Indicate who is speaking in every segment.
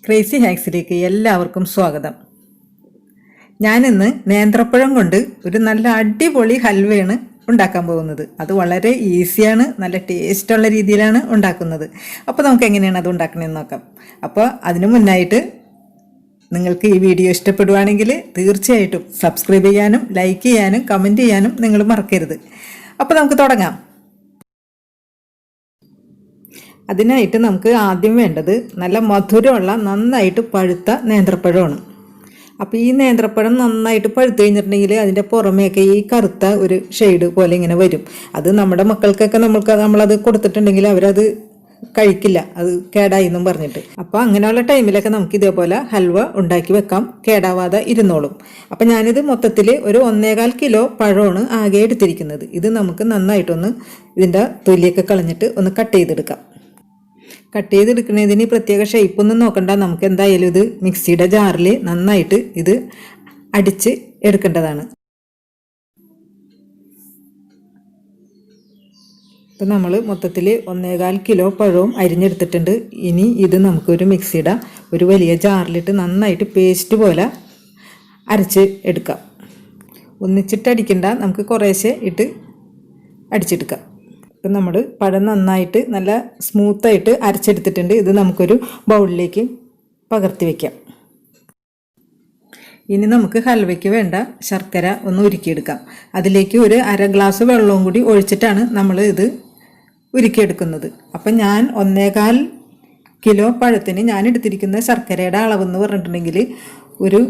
Speaker 1: Crazy ഹാക്സിലേക്ക് എല്ലാവർക്കും സ്വാഗതം. ഞാനിന്ന് നേന്ത്രപ്പഴം കൊണ്ട് ഒരു നല്ല അടിപൊളി ഹൽവയാണ് ഉണ്ടാക്കാൻ പോകുന്നത്. അത് വളരെ ഈസിയാണ്, നല്ല ടേസ്റ്റുള്ള രീതിയിലാണ് ഉണ്ടാക്കുന്നത്. അപ്പോൾ നമുക്ക് എങ്ങനെയാണ് അത് ഉണ്ടാക്കണമെന്ന് നോക്കാം. അപ്പോൾ അതിനു മുന്നായിട്ട് നിങ്ങൾക്ക് ഈ വീഡിയോ ഇഷ്ടപ്പെടുവാണെങ്കിൽ തീർച്ചയായിട്ടും സബ്സ്ക്രൈബ് ചെയ്യാനും ലൈക്ക് ചെയ്യാനും കമൻറ്റ് ചെയ്യാനും നിങ്ങൾ മറക്കരുത്. അപ്പോൾ നമുക്ക് തുടങ്ങാം. അതിനായിട്ട് നമുക്ക് ആദ്യം വേണ്ടത് നല്ല മധുരമുള്ള നന്നായിട്ട് പഴുത്ത നേന്ത്രപ്പഴമാണ്. അപ്പോൾ ഈ നേന്ത്രപ്പഴം നന്നായിട്ട് പഴുത്ത് കഴിഞ്ഞിട്ടുണ്ടെങ്കിൽ അതിൻ്റെ പുറമേയൊക്കെ ഈ കറുത്ത ഒരു ഷെയ്ഡ് പോലെ ഇങ്ങനെ വരും. അത് നമ്മുടെ മക്കൾക്കൊക്കെ നമ്മളത് കൊടുത്തിട്ടുണ്ടെങ്കിൽ അവരത് കഴിക്കില്ല, അത് കേടായി എന്നും പറഞ്ഞിട്ട്. അപ്പോൾ അങ്ങനെയുള്ള ടൈമിലൊക്കെ നമുക്ക് ഇതേപോലെ ഹൽവ ഉണ്ടാക്കി വെക്കാം, കേടാവാതെ ഇരുന്നോളും. അപ്പം ഞാനിത് മൊത്തത്തിൽ ഒരു 1.25 കിലോ പഴമാണ് ആകെ എടുത്തിരിക്കുന്നത്. ഇത് നമുക്ക് നന്നായിട്ടൊന്ന് ഇതിൻ്റെ തൊലിയൊക്കെ കളഞ്ഞിട്ട് ഒന്ന് കട്ട് ചെയ്തെടുക്കാം. കട്ട് ചെയ്തെടുക്കുന്നതിന് പ്രത്യേക ഷേപ്പൊന്നും നോക്കണ്ട. നമുക്ക് എന്തായാലും ഇത് മിക്സിയുടെ ജാറിൽ നന്നായിട്ട് ഇത് അടിച്ച് എടുക്കേണ്ടതാണ്. ഇപ്പം നമ്മൾ മൊത്തത്തിൽ 1.25 കിലോ പഴവും അരിഞ്ഞെടുത്തിട്ടുണ്ട്. ഇനി ഇത് നമുക്കൊരു മിക്സിയുടെ ഒരു വലിയ ജാറിലിട്ട് നന്നായിട്ട് പേസ്റ്റ് പോലെ അരച്ച് എടുക്കാം. ഒന്നിച്ചിട്ട് അടിക്കണ്ട, നമുക്ക് കുറേശ്ശെ ഇട്ട് അടിച്ചെടുക്കാം. ഇപ്പം നമ്മൾ പഴം നന്നായിട്ട് നല്ല സ്മൂത്തായിട്ട് അരച്ചെടുത്തിട്ടുണ്ട്. ഇത് നമുക്കൊരു ബൗളിലേക്ക് പകർത്തി വയ്ക്കാം. ഇനി നമുക്ക് ഹൽവയ്ക്ക് വേണ്ട ശർക്കര ഒന്ന് ഉരുക്കിയെടുക്കാം. അതിലേക്ക് ഒരു 1/2 ഗ്ലാസ് വെള്ളവും കൂടി ഒഴിച്ചിട്ടാണ് നമ്മൾ ഇത് ഉരുക്കിയെടുക്കുന്നത്. അപ്പം ഞാൻ 1.25 കിലോ പഴത്തിന് ഞാൻ എടുത്തിരിക്കുന്ന ശർക്കരയുടെ അളവെന്ന് പറഞ്ഞിട്ടുണ്ടെങ്കിൽ ഒരു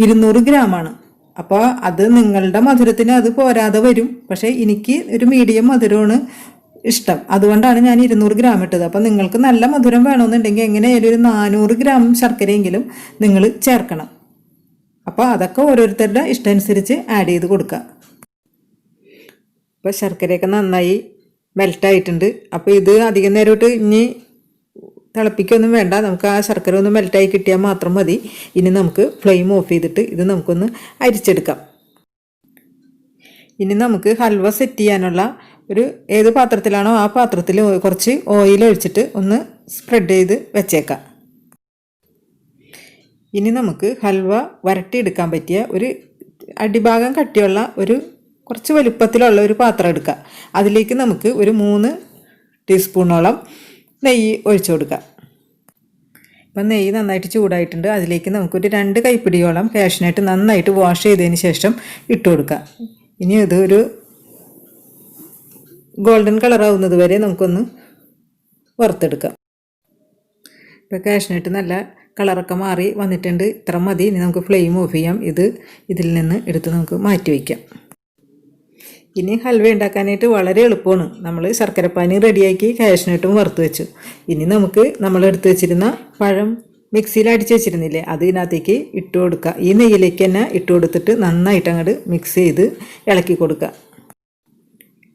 Speaker 1: 200 ഗ്രാമാണ്. അപ്പോൾ അത് നിങ്ങളുടെ മധുരത്തിന് അത് പോരാതെ വരും. പക്ഷേ എനിക്ക് ഒരു മീഡിയം മധുരമാണ് ഇഷ്ടം, അതുകൊണ്ടാണ് ഞാൻ 200 ഗ്രാം ഇട്ടത്. അപ്പോൾ നിങ്ങൾക്ക് നല്ല മധുരം വേണമെന്നുണ്ടെങ്കിൽ എങ്ങനെയായാലും ഒരു 400 ഗ്രാം ശർക്കരയെങ്കിലും നിങ്ങൾ ചേർക്കണം. അപ്പോൾ അതൊക്കെ ഓരോരുത്തരുടെ ഇഷ്ടമനുസരിച്ച് ആഡ് ചെയ്ത് കൊടുക്കുക. അപ്പോൾ ശർക്കരയൊക്കെ നന്നായി മെൽറ്റായിട്ടുണ്ട്. അപ്പോൾ ഇത് അധികം നേരമായിട്ട് ഇനി തിളപ്പിക്കൊന്നും വേണ്ട, നമുക്ക് ആ ശർക്കര ഒന്ന് മെൽറ്റായി കിട്ടിയാൽ മാത്രം മതി. ഇനി നമുക്ക് ഫ്ലെയിം ഓഫ് ചെയ്തിട്ട് ഇത് നമുക്കൊന്ന് അരിച്ചെടുക്കാം. ഇനി നമുക്ക് ഹൽവ സെറ്റ് ചെയ്യാനുള്ള ഒരു ഏത് പാത്രത്തിലാണോ ആ പാത്രത്തിൽ കുറച്ച് ഓയിൽ ഒഴിച്ചിട്ട് ഒന്ന് സ്പ്രെഡ് ചെയ്ത് വെച്ചേക്കാം. ഇനി നമുക്ക് ഹൽവ വരട്ടിയെടുക്കാൻ പറ്റിയ ഒരു അടിഭാഗം കട്ടിയുള്ള ഒരു കുറച്ച് വലുപ്പത്തിലുള്ള ഒരു പാത്രം എടുക്കുക. അതിലേക്ക് നമുക്ക് ഒരു 3 ടീസ്പൂണോളം നെയ്യ് ഒഴിച്ചു കൊടുക്കുക. ഇപ്പം നെയ്യ് നന്നായിട്ട് ചൂടായിട്ടുണ്ട്. അതിലേക്ക് നമുക്കൊരു 2 കൈപ്പിടിയോളം കാഷ്നട്ട് നന്നായിട്ട് വാഷ് ചെയ്തതിന് ശേഷം ഇട്ട് കൊടുക്കുക. ഇനി ഇതൊരു ഗോൾഡൻ കളറാവുന്നത് വരെ നമുക്കൊന്ന് വറുത്തെടുക്കാം. ഇപ്പോൾ കാഷ്നട്ട് നല്ല കളറൊക്കെ മാറി വന്നിട്ടുണ്ട്. ഇത്ര മതി. ഇനി നമുക്ക് ഫ്ലെയിം ഓഫ് ചെയ്യാം. ഇതിൽ നിന്ന് എടുത്ത് നമുക്ക് മാറ്റി വയ്ക്കാം. ഇനി ഹൽവ ഉണ്ടാക്കാനായിട്ട് വളരെ എളുപ്പമാണ്. നമ്മൾ ശർക്കരപ്പാനി റെഡിയാക്കി കാഷ്നട്ടും വറുത്ത് വെച്ചു. ഇനി നമുക്ക് നമ്മൾ എടുത്ത് വെച്ചിരുന്ന പഴം മിക്സിയിൽ അടിച്ച് വെച്ചിരുന്നില്ലേ, അത് ഇതിനകത്തേക്ക് ഇട്ട് കൊടുക്കുക. ഈ നെയ്യിലേക്ക് തന്നെ ഇട്ട് കൊടുത്തിട്ട് നന്നായിട്ട് അങ്ങോട്ട് മിക്സ് ചെയ്ത് ഇളക്കി കൊടുക്കുക.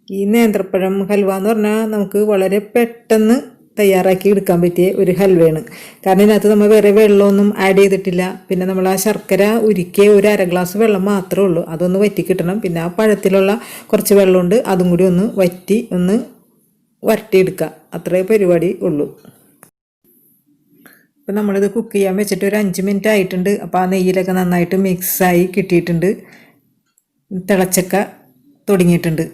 Speaker 1: ഈ നേന്ത്രപ്പഴം ഹൽവ എന്ന് പറഞ്ഞാൽ നമുക്ക് വളരെ പെട്ടെന്ന് തയ്യാറാക്കി എടുക്കാൻ പറ്റിയ ഒരു ഹൽവയാണ്. കാരണം ഇതിനകത്ത് നമ്മൾ വേറെ വെള്ളമൊന്നും ആഡ് ചെയ്തിട്ടില്ല. പിന്നെ നമ്മൾ ആ ശർക്കര ഉരുക്കിയ ഒരു 1/2 ഗ്ലാസ് വെള്ളം മാത്രമേ ഉള്ളൂ, അതൊന്ന് വറ്റി കിട്ടണം. പിന്നെ ആ പഴത്തിലുള്ള കുറച്ച് വെള്ളമുണ്ട്, അതും കൂടി ഒന്ന് വറ്റി ഒന്ന് വരട്ടിയെടുക്കുക. അത്രേ പരിപാടി ഉള്ളൂ. ഇപ്പം നമ്മളിത് കുക്ക് ചെയ്യാൻ വെച്ചിട്ട് ഒരു 5 മിനിറ്റ് ആയിട്ടുണ്ട്. അപ്പോൾ ആ നെയ്യിലൊക്കെ നന്നായിട്ട് മിക്സായി കിട്ടിയിട്ടുണ്ട്, തിളച്ചൊക്കെ തുടങ്ങിയിട്ടുണ്ട്.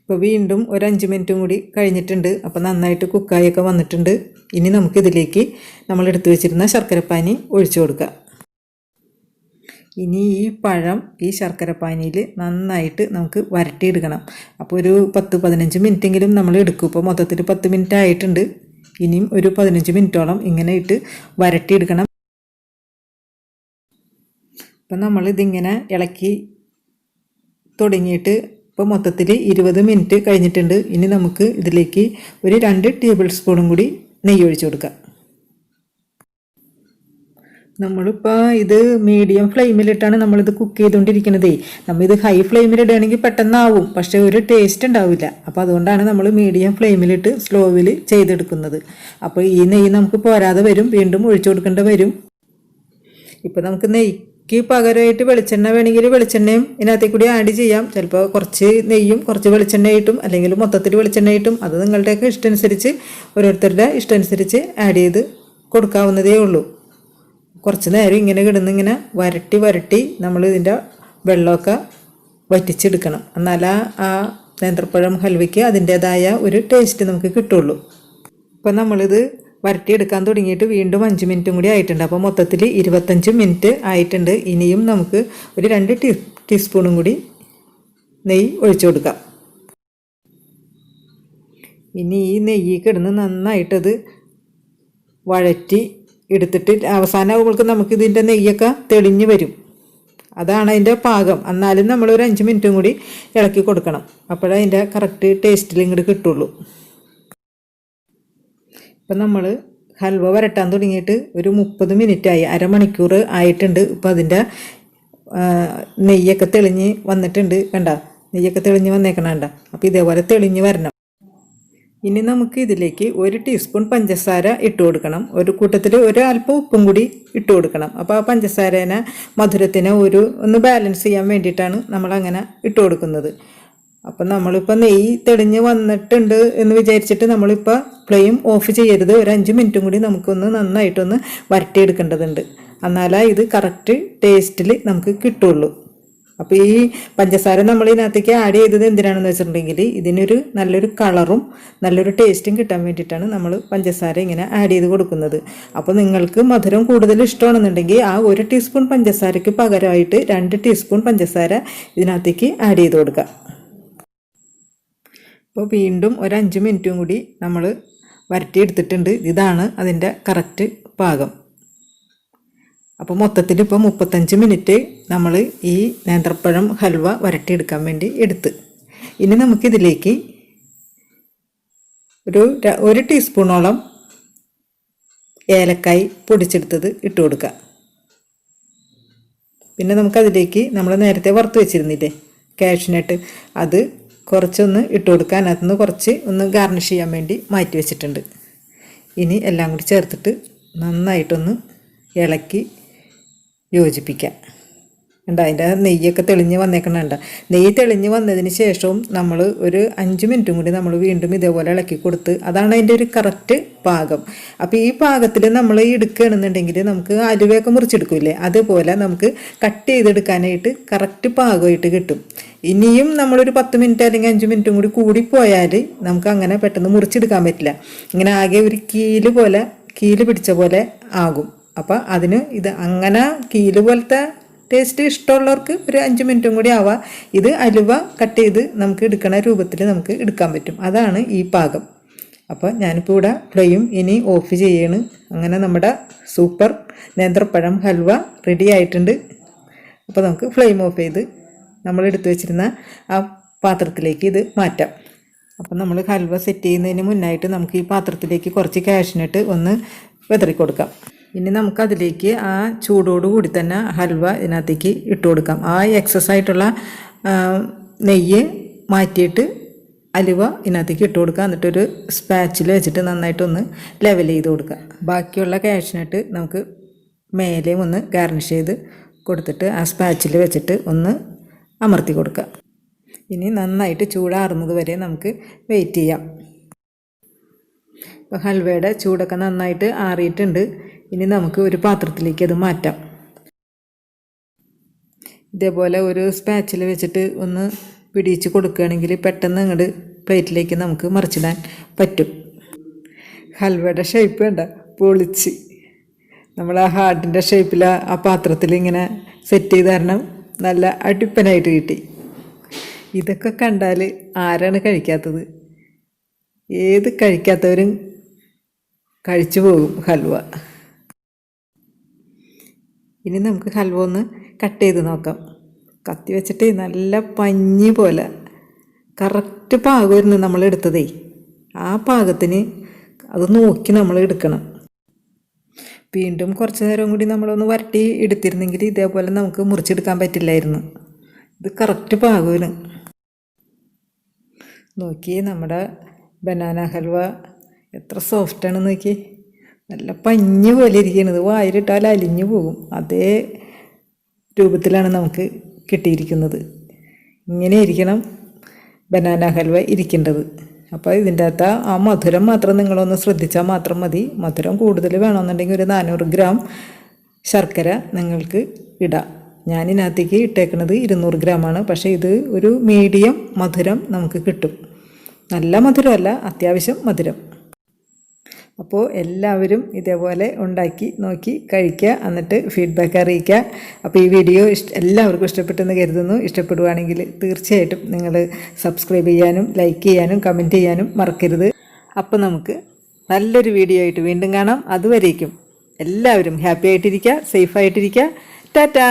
Speaker 1: ഇപ്പോൾ വീണ്ടും ഒരു 5 മിനിറ്റും കൂടി കഴിഞ്ഞിട്ടുണ്ട്. അപ്പോൾ നന്നായിട്ട് കുക്കായൊക്കെ വന്നിട്ടുണ്ട്. ഇനി നമുക്കിതിലേക്ക് നമ്മൾ എടുത്തു വെച്ചിരുന്ന ശർക്കരപ്പാനി ഒഴിച്ചു കൊടുക്കുക. ഇനി ഈ പഴം ഈ ശർക്കരപ്പാനിയിൽ നന്നായിട്ട് നമുക്ക് വരട്ടിയെടുക്കണം. അപ്പോൾ ഒരു 10-15 മിനിറ്റെങ്കിലും നമ്മൾ എടുക്കും. ഇപ്പോൾ മൊത്തത്തിൽ 10 മിനിറ്റ് ആയിട്ടുണ്ട്. ഇനിയും ഒരു 15 മിനിറ്റോളം ഇങ്ങനെ ഇട്ട് വരട്ടിയെടുക്കണം. അപ്പം നമ്മളിതിങ്ങനെ ഇളക്കി തുടങ്ങിയിട്ട് ഇപ്പോൾ മൊത്തത്തിൽ 20 മിനിറ്റ് കഴിഞ്ഞിട്ടുണ്ട്. ഇനി നമുക്ക് ഇതിലേക്ക് ഒരു 2 ടേബിൾ സ്പൂണും കൂടി നെയ്യ് ഒഴിച്ചു കൊടുക്കാം. നമ്മളിപ്പോൾ ഇത് മീഡിയം ഫ്ലെയിമിലിട്ടാണ് നമ്മളിത് കുക്ക് ചെയ്തുകൊണ്ടിരിക്കുന്നത്. നമ്മളിത് ഹൈ ഫ്ലെയിമിലിടുകയാണെങ്കിൽ പെട്ടെന്നാവും, പക്ഷേ ഒരു ടേസ്റ്റ് ഉണ്ടാവില്ല. അപ്പോൾ അതുകൊണ്ടാണ് നമ്മൾ മീഡിയം ഫ്ലെയിമിലിട്ട് സ്ലോവിൽ ചെയ്തെടുക്കുന്നത്. അപ്പോൾ ഈ നെയ്യ് നമുക്ക് പോരാതെ വരും, വീണ്ടും ഒഴിച്ചു കൊടുക്കേണ്ടി വരും. ഇപ്പോൾ നമുക്ക് നെയ്ക്ക് പകരമായിട്ട് വെളിച്ചെണ്ണ വേണമെങ്കിൽ വെളിച്ചെണ്ണയും ഇതിനകത്തേക്ക് കൂടി ആഡ് ചെയ്യാം. ചിലപ്പോൾ കുറച്ച് നെയ്യും കുറച്ച് വെളിച്ചെണ്ണയായിട്ടും അല്ലെങ്കിൽ മൊത്തത്തിൽ വെളിച്ചെണ്ണയായിട്ടും അത് നിങ്ങളുടെയൊക്കെ ഇഷ്ടമനുസരിച്ച് ഓരോരുത്തരുടെ ഇഷ്ടമനുസരിച്ച് ആഡ് ചെയ്ത് കൊടുക്കാവുന്നതേ ഉള്ളൂ. കുറച്ച് നേരം ഇങ്ങനെ കിടന്നിങ്ങനെ വരട്ടി നമ്മൾ ഇതിൻ്റെ വെള്ളമൊക്കെ വറ്റിച്ചെടുക്കണം. എന്നാലാ ആ നേന്ത്രപ്പഴം ഹൽവയ്ക്ക് അതിൻ്റേതായ ഒരു ടേസ്റ്റ് നമുക്ക് കിട്ടുള്ളൂ. അപ്പോൾ നമ്മളിത് വരട്ടിയെടുക്കാൻ തുടങ്ങിയിട്ട് വീണ്ടും 5 മിനിറ്റും കൂടി ആയിട്ടുണ്ട്. അപ്പോൾ മൊത്തത്തിൽ 25 മിനിറ്റ് ആയിട്ടുണ്ട്. ഇനിയും നമുക്ക് ഒരു 2 ടീസ്പൂണും കൂടി നെയ്യ് ഒഴിച്ചു കൊടുക്കാം. ഇനി ഈ നെയ്യ് കിടന്ന് നന്നായിട്ടത് വഴറ്റി എടുത്തിട്ട് അവസാനമാകുമ്പോഴേക്ക് നമുക്കിതിൻ്റെ നെയ്യൊക്കെ തെളിഞ്ഞ് വരും. അതാണ് അതിൻ്റെ പാകം. എന്നാലും നമ്മളൊരു 5 മിനിറ്റും കൂടി ഇളക്കി കൊടുക്കണം. അപ്പോഴതിൻ്റെ കറക്റ്റ് ടേസ്റ്റിൽ ഇങ്ങോട്ട് കിട്ടുള്ളൂ. ഇപ്പം നമ്മൾ ഹൽവ വരട്ടാൻ തുടങ്ങിയിട്ട് ഒരു 30 മിനിറ്റായി, അരമണിക്കൂർ ആയിട്ടുണ്ട്. ഇപ്പം അതിൻ്റെ നെയ്യൊക്കെ തെളിഞ്ഞ് വന്നിട്ടുണ്ട്. കണ്ട, നെയ്യൊക്കെ തെളിഞ്ഞ് വന്നേക്കണണ്ട. അപ്പോൾ ഇതേപോലെ തെളിഞ്ഞ് വരണം. ഇനി നമുക്ക് ഇതിലേക്ക് 1 ടീസ്പൂൺ പഞ്ചസാര ഇട്ട് കൊടുക്കണം. ഒരു കൂട്ടത്തിൽ അല്പം ഉപ്പും കൂടി ഇട്ട് കൊടുക്കണം. അപ്പോൾ ആ പഞ്ചസാരേനെ മധുരത്തിനെ ഒന്ന് ബാലൻസ് ചെയ്യാൻ വേണ്ടിയിട്ടാണ് നമ്മളങ്ങനെ ഇട്ട് കൊടുക്കുന്നത്. അപ്പം നമ്മളിപ്പോൾ നെയ്യ് തെളിഞ്ഞ് വന്നിട്ടുണ്ട് എന്ന് വിചാരിച്ചിട്ട് നമ്മളിപ്പോൾ ഫ്ലെയിം ഓഫ് ചെയ്യരുത്. ഒരു 5 മിനിറ്റും കൂടി നമുക്കൊന്ന് നന്നായിട്ടൊന്ന് വരട്ടിയെടുക്കേണ്ടതുണ്ട്. എന്നാലേ ഇത് കറക്റ്റ് ടേസ്റ്റിൽ നമുക്ക് കിട്ടുള്ളൂ. അപ്പോൾ ഈ പഞ്ചസാര നമ്മൾ ഇതിനകത്തേക്ക് ആഡ് ചെയ്തത് എന്തിനാണെന്ന് വെച്ചിട്ടുണ്ടെങ്കിൽ ഇതിനൊരു നല്ലൊരു കളറും നല്ലൊരു ടേസ്റ്റും കിട്ടാൻ വേണ്ടിയിട്ടാണ് നമ്മൾ പഞ്ചസാര ഇങ്ങനെ ആഡ് ചെയ്ത് കൊടുക്കുന്നത്. അപ്പോൾ നിങ്ങൾക്ക് മധുരം കൂടുതൽ ഇഷ്ടമാണെന്നുണ്ടെങ്കിൽ ആ 1 ടീസ്പൂൺ പഞ്ചസാരയ്ക്ക് പകരമായിട്ട് 2 ടീസ്പൂൺ പഞ്ചസാര ഇതിനകത്തേക്ക് ആഡ് ചെയ്ത് കൊടുക്കുക. അപ്പോൾ വീണ്ടും ഒരു 5 മിനിറ്റും കൂടി നമ്മൾ വരട്ടിയെടുത്തിട്ടുണ്ട്. ഇതാണ് അതിൻ്റെ കറക്റ്റ് പാകം. അപ്പോൾ മൊത്തത്തിൽ ഇപ്പോൾ 35 മിനിറ്റ് നമ്മൾ ഈ നേന്ത്രപ്പഴം ഹൽവ വരട്ടിയെടുക്കാൻ വേണ്ടി എടുത്ത്. ഇനി നമുക്കിതിലേക്ക് ഒരു ടീസ്പൂണോളം ഏലക്കായ് പൊടിച്ചെടുത്തത് ഇട്ട് കൊടുക്കുക. പിന്നെ നമുക്കതിലേക്ക് നമ്മൾ നേരത്തെ വറുത്ത് വെച്ചിരുന്നില്ലേ കാഷ്യൂനട്ട്, അത് കുറച്ചൊന്ന് ഇട്ട് കൊടുക്കുക. അതിനകത്തുനിന്ന് കുറച്ച് ഒന്ന് ഗാർണിഷ് ചെയ്യാൻ വേണ്ടി മാറ്റി വെച്ചിട്ടുണ്ട്. ഇനി എല്ലാം കൂടി ചേർത്തിട്ട് നന്നായിട്ടൊന്ന് ഇളക്കി യോജിപ്പിക്കാം. ഉണ്ട്, അതിൻ്റെ നെയ്യൊക്കെ തെളിഞ്ഞ് വന്നേക്കണുണ്ട്. നെയ്യ് തെളിഞ്ഞ് വന്നതിന് ശേഷവും നമ്മൾ ഒരു 5 മിനിറ്റും കൂടി നമ്മൾ വീണ്ടും ഇതേപോലെ ഇളക്കി കൊടുത്ത്, അതാണ് അതിൻ്റെ ഒരു കറക്റ്റ് പാകം. അപ്പോൾ ഈ പാകത്തിൽ നമ്മൾ എടുക്കുകയാണെന്നുണ്ടെങ്കിൽ നമുക്ക് അലുവയൊക്കെ മുറിച്ചെടുക്കില്ലേ, അതുപോലെ നമുക്ക് കട്ട് ചെയ്തെടുക്കാനായിട്ട് കറക്റ്റ് പാകമായിട്ട് കിട്ടും. ഇനിയും നമ്മളൊരു 10 മിനിറ്റ് അല്ലെങ്കിൽ 5 മിനിറ്റും കൂടി കൂടിപ്പോയാൽ നമുക്ക് അങ്ങനെ പെട്ടെന്ന് മുറിച്ചെടുക്കാൻ പറ്റില്ല. ഇങ്ങനെ ആകെ ഒരു കീല് പിടിച്ച പോലെ ആകും. അപ്പോൾ അതിന് ഇത് അങ്ങനെ കീല് പോലത്തെ ടേസ്റ്റ് ഇഷ്ടമുള്ളവർക്ക് ഒരു 5 മിനിറ്റും കൂടി ആവാം. ഇത് അലുവ കട്ട് ചെയ്ത് നമുക്ക് എടുക്കണ രൂപത്തിൽ നമുക്ക് എടുക്കാൻ പറ്റും. അതാണ് ഈ പാകം. അപ്പോൾ ഞാനിപ്പോൾ ഇവിടെ ഫ്ലെയിം ഇനി ഓഫ് ചെയ്യാണ്. അങ്ങനെ നമ്മുടെ സൂപ്പർ നേന്ത്രപ്പഴം ഹൽവ റെഡി ആയിട്ടുണ്ട്. അപ്പോൾ നമുക്ക് ഫ്ലെയിം ഓഫ് ചെയ്ത് നമ്മൾ എടുത്തു വെച്ചിരുന്ന ആ പാത്രത്തിലേക്ക് ഇത് മാറ്റാം. അപ്പം നമ്മൾ ഹൽവ സെറ്റ് ചെയ്യുന്നതിന് മുന്നായിട്ട് നമുക്ക് ഈ പാത്രത്തിലേക്ക് കുറച്ച് കാഷ്യൂനട്ട് ഒന്ന് വിതറി കൊടുക്കാം. ഇനി നമുക്കതിലേക്ക് ആ ചൂടോടുകൂടി തന്നെ ഹൽവ ഇതിനകത്തേക്ക് ഇട്ട് കൊടുക്കാം. ആ എക്സസ് ആയിട്ടുള്ള നെയ്യ് മാറ്റിയിട്ട് അലുവ ഇതിനകത്തേക്ക് ഇട്ട് കൊടുക്കുക. എന്നിട്ടൊരു സ്പാച്ചിൽ വെച്ചിട്ട് നന്നായിട്ടൊന്ന് ലെവൽ ചെയ്ത് കൊടുക്കുക. ബാക്കിയുള്ള കാഷ്യൂനട്ട് നമുക്ക് മേലെയും ഒന്ന് ഗാർണിഷ് ചെയ്ത് കൊടുത്തിട്ട് ആ സ്പാച്ചിൽ വെച്ചിട്ട് ഒന്ന് അമർത്തി കൊടുക്കുക. ഇനി നന്നായിട്ട് ചൂടാറുന്നത് വരെ നമുക്ക് വെയിറ്റ് ചെയ്യാം. ഇപ്പോൾ ഹൽവയുടെ ചൂടൊക്കെ നന്നായിട്ട് ആറിയിട്ടുണ്ട്. ഇനി നമുക്ക് ഒരു പാത്രത്തിലേക്ക് അത് മാറ്റാം. ഇതേപോലെ ഒരു സ്പാച്ചിൽ വെച്ചിട്ട് ഒന്ന് പിടിച്ച് കൊടുക്കുകയാണെങ്കിൽ പെട്ടെന്ന് അങ്ങോട്ട് പ്ലേറ്റിലേക്ക് നമുക്ക് മറിച്ചിടാൻ പറ്റും. ഹൽവയുടെ ഷേപ്പ് വേണ്ട, പൊളിച്ച് നമ്മൾ ആ ഹാർട്ടിൻ്റെ ഷേപ്പിൽ ആ പാത്രത്തിൽ ഇങ്ങനെ സെറ്റ് ചെയ്ത് തരണം. നല്ല അടിപ്പനായിട്ട് കിട്ടി. ഇതൊക്കെ കണ്ടാൽ ആരാണ് കഴിക്കാത്തത്? ഏത് കഴിക്കാത്തവരും കഴിച്ചു പോകും ഹൽവ. ഇനി നമുക്ക് ഹൽവ ഒന്ന് കട്ട് ചെയ്ത് നോക്കാം. കത്തി വെച്ചിട്ട് നല്ല പഞ്ഞി പോലെ കറക്റ്റ് പാകമായിരുന്നു നമ്മൾ എടുത്തതേ. ആ പാകത്തിന് അത് നോക്കി നമ്മൾ എടുക്കണം. വീണ്ടും കുറച്ച് നേരം കൂടി നമ്മളൊന്ന് വരട്ടി എടുത്തിരുന്നെങ്കിൽ ഇതേപോലെ നമുക്ക് മുറിച്ചെടുക്കാൻ പറ്റില്ലായിരുന്നു. ഇത് കറക്റ്റ് പാകമാണ്. നോക്കി നമ്മുടെ ബനാന ഹൽവ എത്ര സോഫ്റ്റാണെന്ന് നോക്കി. നല്ല പഞ്ഞി പോലെ ഇരിക്കുന്നത്, വായിലിട്ടാൽ അലിഞ്ഞു പോകും. അതേ രൂപത്തിലാണ് നമുക്ക് കിട്ടിയിരിക്കുന്നത്. ഇങ്ങനെ ഇരിക്കണം ബനാന ഹൽവ ഇരിക്കേണ്ടത്. അപ്പോൾ ഇതിൻ്റെ അകത്ത് ആ മധുരം മാത്രം നിങ്ങളൊന്ന് ശ്രദ്ധിച്ചാൽ മാത്രം മതി. മധുരം കൂടുതൽ വേണമെന്നുണ്ടെങ്കിൽ ഒരു 400 ഗ്രാം ശർക്കര നിങ്ങൾക്ക് ഇടാം. ഞാനിതിനകത്തേക്ക് ഇട്ടേക്കുന്നത് 200 ഗ്രാമാണ്. പക്ഷേ ഇത് ഒരു മീഡിയം മധുരം നമുക്ക് കിട്ടും. നല്ല മധുരമല്ല, അത്യാവശ്യം മധുരം. അപ്പോൾ എല്ലാവരും ഇതേപോലെ ഉണ്ടാക്കി നോക്കി കഴിക്കുക, എന്നിട്ട് ഫീഡ്ബാക്ക് അറിയിക്കുക. അപ്പോൾ ഈ വീഡിയോ എല്ലാവർക്കും ഇഷ്ടപ്പെട്ടെന്ന് കരുതുന്നു. ഇഷ്ടപ്പെടുവാണെങ്കിൽ തീർച്ചയായിട്ടും നിങ്ങൾ സബ്സ്ക്രൈബ് ചെയ്യാനും ലൈക്ക് ചെയ്യാനും കമൻറ്റ് ചെയ്യാനും മറക്കരുത്. അപ്പോൾ നമുക്ക് നല്ലൊരു വീഡിയോ ആയിട്ട് വീണ്ടും കാണാം. അതുവരേക്കും എല്ലാവരും ഹാപ്പി ആയിട്ടിരിക്കുക, സേഫ് ആയിട്ടിരിക്കുക. ടാറ്റാ.